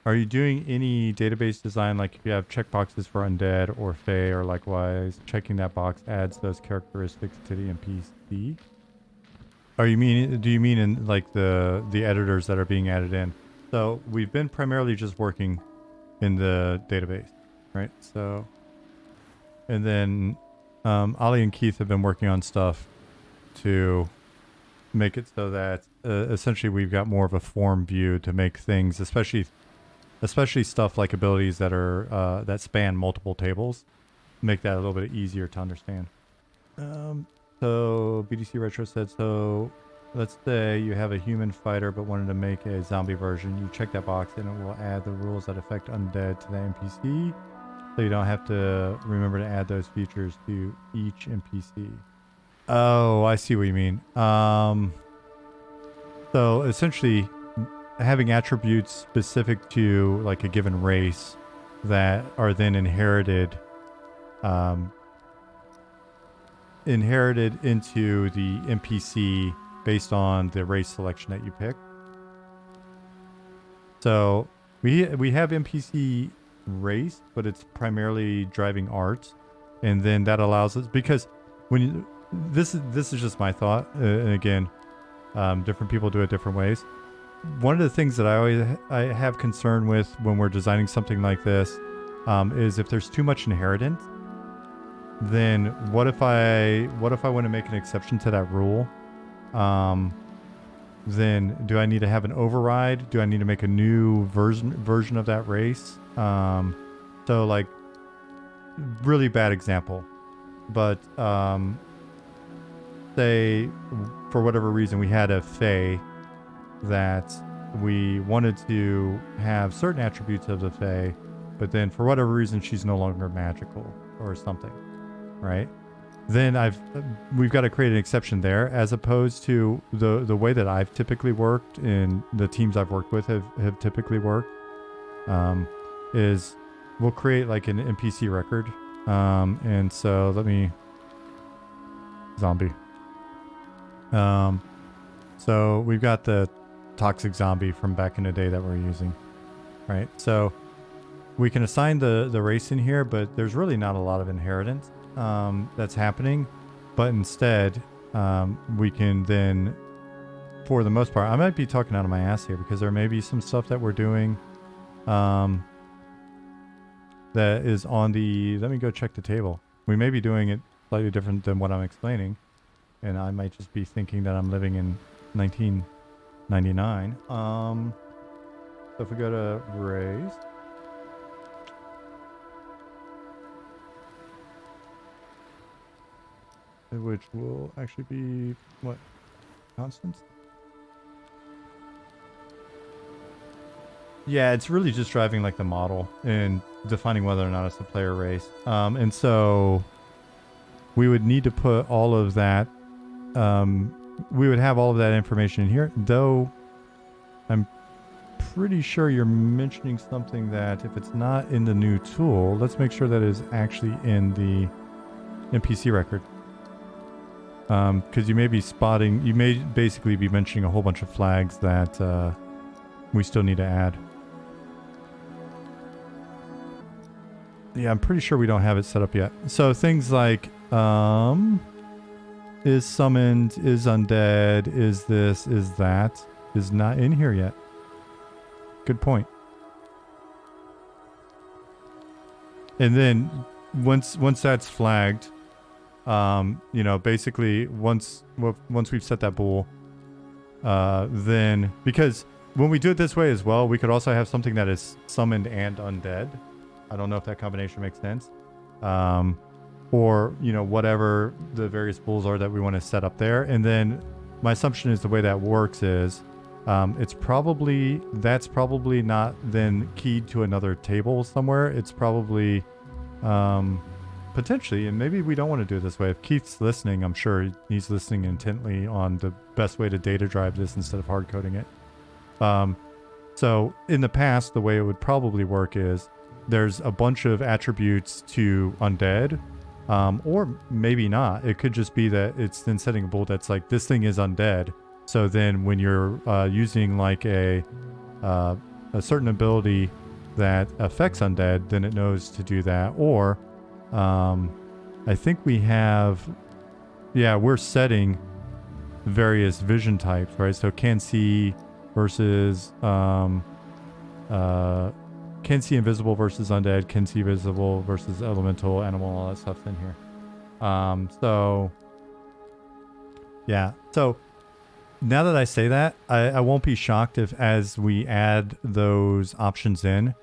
Are you doing any database design, like if you have checkboxes for undead or fey or likewise, checking that box adds those characteristics to the NPC? Do you mean in like the editors that are being added in? So we've been primarily just working in the database, right? So, and then Ali and Keith have been working on stuff to make it so that essentially we've got more of a form view to make things, especially stuff like abilities that are that span multiple tables, make that a little bit easier to understand. So BDC Retro said, so let's say you have a human fighter but wanted to make a zombie version. You check that box and it will add the rules that affect undead to the NPC. So you don't have to remember to add those features to each NPC. Oh, I see what you mean. So essentially having attributes specific to like a given race that are then inherited into the NPC based on the race selection that you pick. So we have NPC race, but it's primarily driving art, and then that allows us, because when you, this is just my thought, and again, different people do it different ways. One of the things that I have concern with when we're designing something like this is if there's too much inheritance, then what if I want to make an exception to that rule? Then do I need to have an override? Do I need to make a new version of that race? So like, really bad example, but say for whatever reason we had a Fae that we wanted to have certain attributes of the Fae, but then for whatever reason she's no longer magical or something, right? Then we've got to create an exception there, as opposed to the way that I've typically worked and the teams I've worked with have typically worked, is we'll create like an NPC record. And so let me zombie. So we've got the toxic zombie from back in the day that we're using, right? So we can assign the race in here, but there's really not a lot of inheritance that's happening. But instead, we can then, for the most part, I might be talking out of my ass here because there may be some stuff that we're doing that is on the, let me go check the table. We may be doing it slightly different than what I'm explaining, and I might just be thinking that I'm living in 1999. So if we go to race, which will actually be what, constants? Yeah, it's really just driving like the model and defining whether or not it's a player race. And so we would need to put all of that, we would have all of that information in here, though I'm pretty sure you're mentioning something that if it's not in the new tool, let's make sure that it is actually in the NPC record. Because you may be spotting, you may basically be mentioning a whole bunch of flags that we still need to add. Yeah, I'm pretty sure we don't have it set up yet. So things like is summoned, is undead, is this, is that, is not in here yet. Good point. And then once that's flagged, you know, basically once we've set that bool, then, because when we do it this way as well, we could also have something that is summoned and undead. I don't know if that combination makes sense. Or, you know, whatever the various bools are that we want to set up there. And then my assumption is the way that works is that's probably not then keyed to another table somewhere. It's probably potentially, and maybe we don't want to do it this way. If Keith's listening, I'm sure he's listening intently on the best way to data drive this instead of hard coding it. So in the past, the way it would probably work is there's a bunch of attributes to undead, or maybe not. It could just be that it's then setting a bool that's like, this thing is undead. So then when you're using like a a certain ability that affects undead, then it knows to do that. Or I think we have, yeah, we're setting various vision types, right? So can see versus can see invisible versus undead, can see visible versus elemental, animal, all that stuff's in here. So yeah, so now that I say that, I won't be shocked if as we add those options in,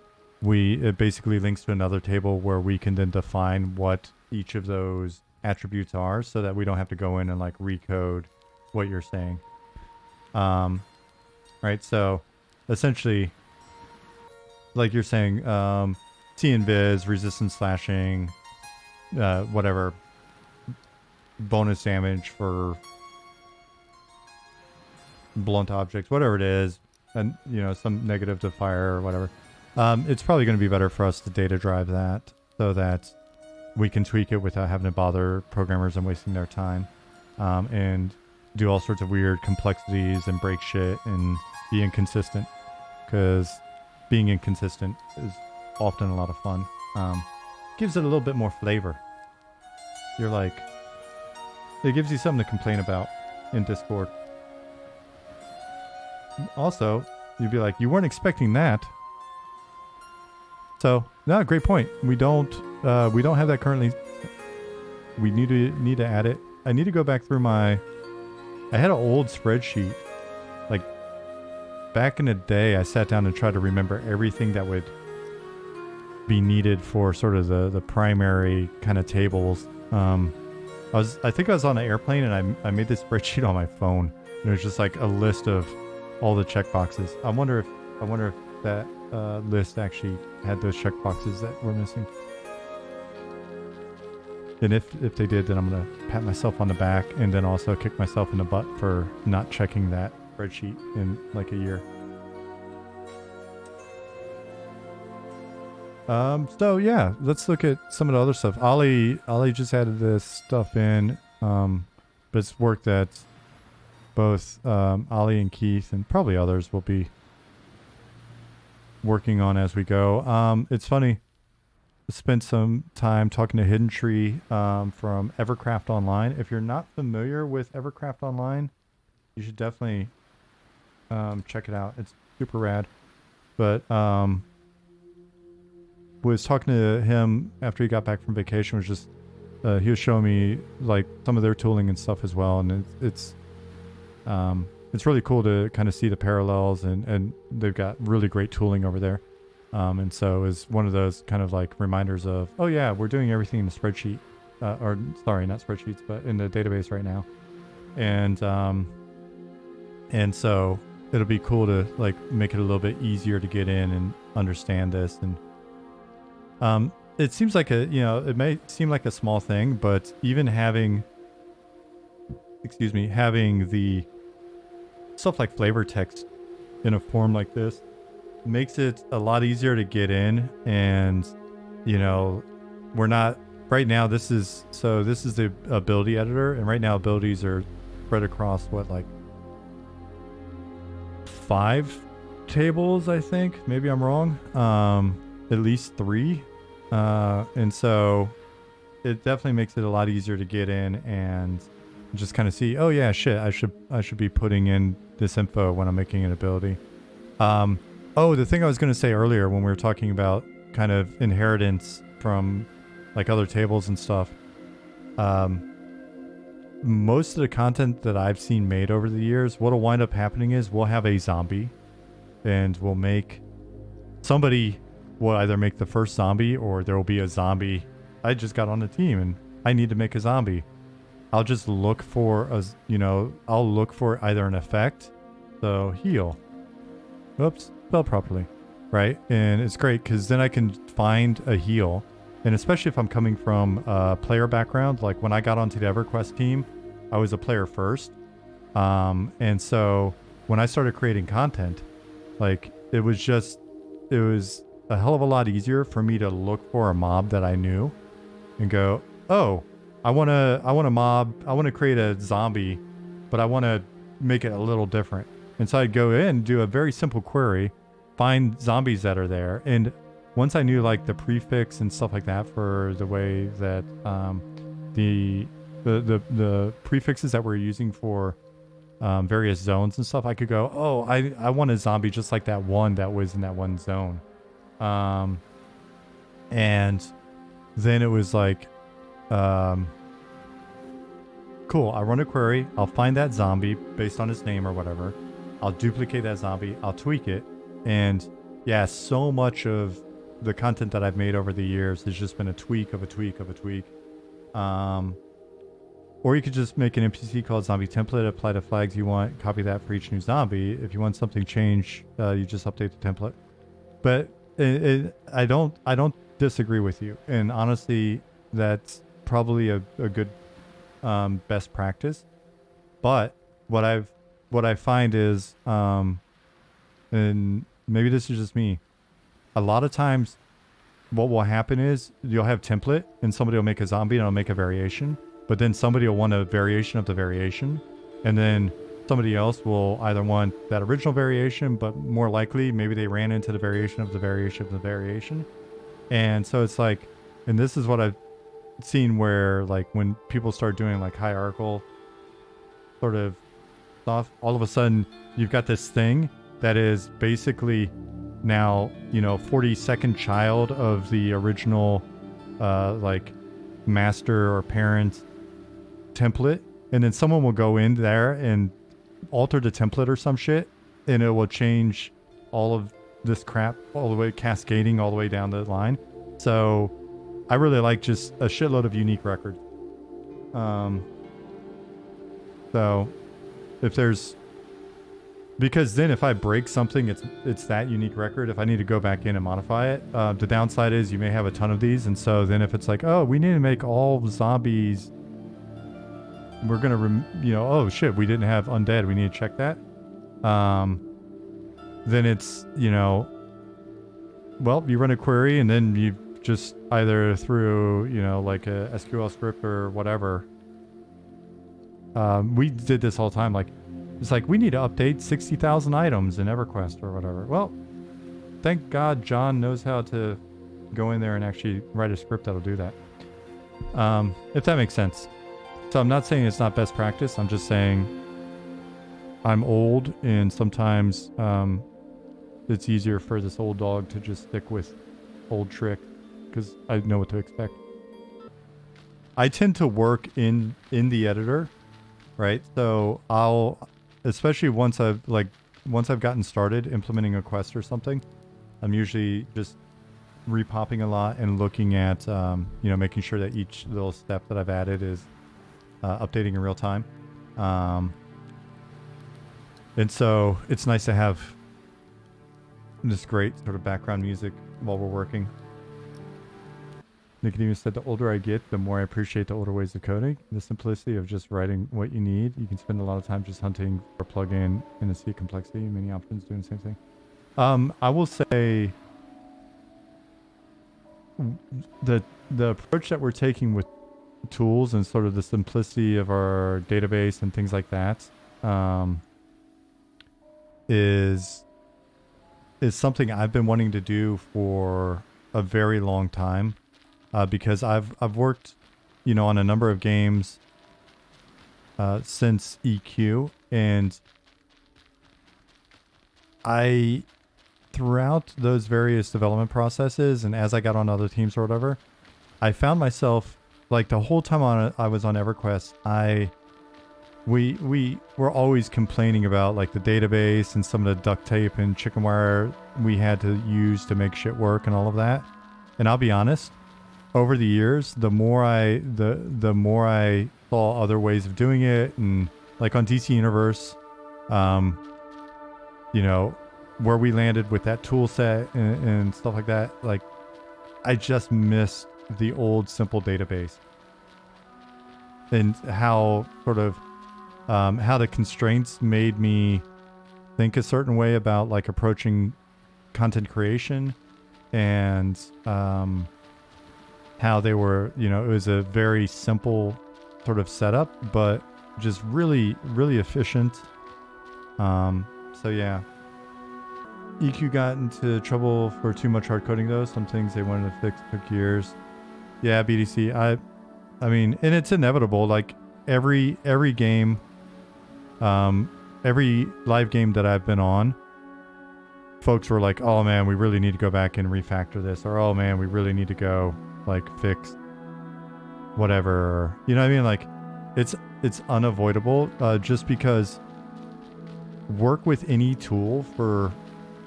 it basically links to another table where we can then define what each of those attributes are, so that we don't have to go in and like recode what you're saying. Right, so essentially, like you're saying, see invis, resistance slashing, whatever, bonus damage for blunt objects, whatever it is, and you know, some negative to fire or whatever. It's probably going to be better for us to data drive that so that we can tweak it without having to bother programmers and wasting their time, and do all sorts of weird complexities and break shit and be inconsistent, because being inconsistent is often a lot of fun. Gives it a little bit more flavor. You're like, it gives you something to complain about in Discord. Also, you'd be like, you weren't expecting that. So, no, great point. We don't have that currently. We need to add it. I need to go back through I had an old spreadsheet. Like, back in the day, I sat down and tried to remember everything that would be needed for sort of the primary kind of tables. I think I was on an airplane and I made this spreadsheet on my phone. And it was just like a list of all the checkboxes. I wonder if that list actually had those checkboxes that were missing. And if they did, then I'm gonna pat myself on the back and then also kick myself in the butt for not checking that spreadsheet in like a year. So yeah, let's look at some of the other stuff. Ollie just added this stuff in, but it's work that both Ollie and Keith and probably others will be working on as we go. It's funny. I spent some time talking to Hidden Tree from Evercraft Online. If you're not familiar with Evercraft Online, you should definitely check it out. It's super rad. But was talking to him after he got back from vacation. Was just he was showing me like some of their tooling and stuff as well, and it's really cool to kind of see the parallels, and they've got really great tooling over there. And so it's one of those kind of like reminders of, oh yeah, we're doing everything in the spreadsheet, or sorry, not spreadsheets, but in the database right now. And so it'll be cool to like make it a little bit easier to get in and understand this. And it seems like it may seem like a small thing, but even having the stuff like flavor text in a form like this makes it a lot easier to get in. And we're not right now, this is the ability editor, and right now abilities are spread across like 5 tables, I think. Maybe I'm wrong. At least 3. And so it definitely makes it a lot easier to get in and just kind of see, oh yeah, shit, I should be putting in this info when I'm making an ability. Oh, the thing I was going to say earlier when we were talking about kind of inheritance from like other tables and stuff, most of the content that I've seen made over the years, what'll wind up happening is we'll have a zombie, and somebody will either make the first zombie, or there will be a zombie. I just got on the team and I need to make a zombie. I'll just look for I'll look for either an effect, so heal. Oops, spelled properly, right? And it's great because then I can find a heal. And especially if I'm coming from a player background, like when I got onto the EverQuest team, I was a player first. And so when I started creating content, like it was a hell of a lot easier for me to look for a mob that I knew and go, oh, I want to create a zombie, but I want to make it a little different. And so I'd go in and do a very simple query, find zombies that are there. And once I knew like the prefix and stuff like that for the way that the prefixes that we're using for various zones and stuff, I could go, oh, I want a zombie just like that one that was in that one zone. And then it was like, cool, I run a query, I'll find that zombie based on his name or whatever. I'll duplicate that zombie, I'll tweak it. And yeah, so much of the content that I've made over the years has just been a tweak of a tweak of a tweak. Or you could just make an NPC called zombie template, apply the flags you want, copy that for each new zombie. If you want something changed, you just update the template. But I don't disagree with you. And honestly, that's probably a good best practice. But what I find is, and maybe this is just me, a lot of times what will happen is you'll have template and somebody will make a zombie and it'll make a variation, but then somebody will want a variation of the variation, and then somebody else will either want that original variation, but more likely maybe they ran into the variation of the variation of the variation. And so it's like, and this is what I've seen where like when people start doing like hierarchical sort of stuff, all of a sudden you've got this thing that is basically now, 42nd child of the original like master or parent template, and then someone will go in there and alter the template or some shit, and it will change all of this crap all the way, cascading all the way down the line. So I really like just a shitload of unique records. So if there's, because then if I break something, it's that unique record. If I need to go back in and modify it, the downside is you may have a ton of these, and so then if it's like, oh, we need to make all zombies, we're gonna, oh shit, we didn't have undead, we need to check that. Then it's, well, you run a query and then you just either through, like a SQL script or whatever. We did this all the time, like. It's like, we need to update 60,000 items in EverQuest or whatever. Well, thank God John knows how to go in there and actually write a script that'll do that. If that makes sense. So I'm not saying it's not best practice. I'm just saying I'm old, and sometimes it's easier for this old dog to just stick with old trick because I know what to expect. I tend to work in the editor, right? So especially once I've gotten started implementing a quest or something, I'm usually just repopping a lot and looking at, making sure that each little step that I've added is updating in real time. And so it's nice to have this great sort of background music while we're working. Nicodemus said, the older I get, the more I appreciate the older ways of coding. The simplicity of just writing what you need. You can spend a lot of time just hunting for a plugin and see complexity. Many options doing the same thing. I will say the approach that we're taking with tools and sort of the simplicity of our database and things like that is something I've been wanting to do for a very long time. Because I've worked, on a number of games since EQ, and throughout those various development processes, and as I got on other teams or whatever, I found myself like the whole time I was on EverQuest, we were always complaining about like the database and some of the duct tape and chicken wire we had to use to make shit work and all of that. And I'll be honest. Over the years, the more I saw other ways of doing it, and like on DC Universe, where we landed with that tool set and stuff like that, like I just missed the old simple database and how sort of how the constraints made me think a certain way about like approaching content creation, and how they were, it was a very simple sort of setup, but just really, really efficient. So yeah. EQ got into trouble for too much hard coding though. Some things they wanted to fix took years. Yeah, BDC. I mean, and it's inevitable. Like every game, every live game that I've been on, folks were like, "Oh man, we really need to go back and refactor this," or "Oh man, we really need to go like fix whatever." You know what I mean? Like, it's unavoidable. Just because work with any tool for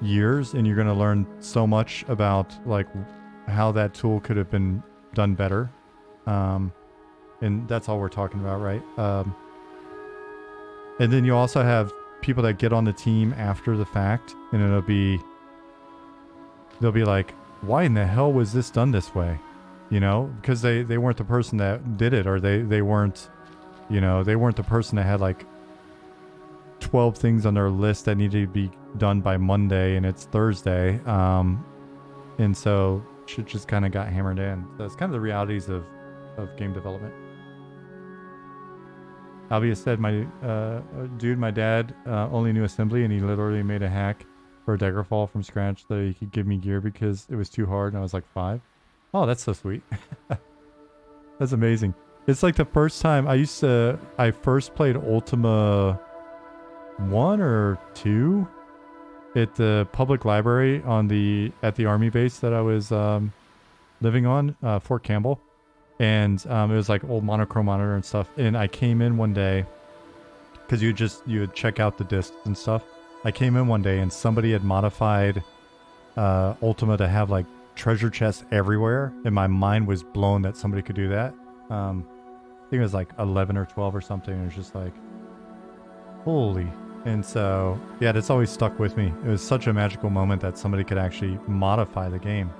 years, and you're gonna learn so much about like how that tool could have been done better. And that's all we're talking about, right? And then you also have people that get on the team after the fact, and they'll be like, why in the hell was this done this way? You know, because they weren't the person that did it, or they weren't, you know, they weren't the person that had like 12 things on their list that needed to be done by Monday, and it's Thursday. And so shit just kind of got hammered in. So it's kind of the realities of game development. Albia said, my dad only knew assembly, and he literally made a hack for a Daggerfall from scratch so he could give me gear because it was too hard, and I was like 5. Oh, that's so sweet. That's amazing. It's like the first time I first played Ultima 1 or 2 at the public library at the army base that I was living on, Fort Campbell. And it was like old monochrome monitor and stuff. And I came in one day because you would check out the discs and stuff. I came in one day and somebody had modified Ultima to have like treasure chests everywhere, and my mind was blown that somebody could do that. I think it was like 11 or 12 or something. It was just like, holy. And so, yeah, that's always stuck with me. It was such a magical moment that somebody could actually modify the game.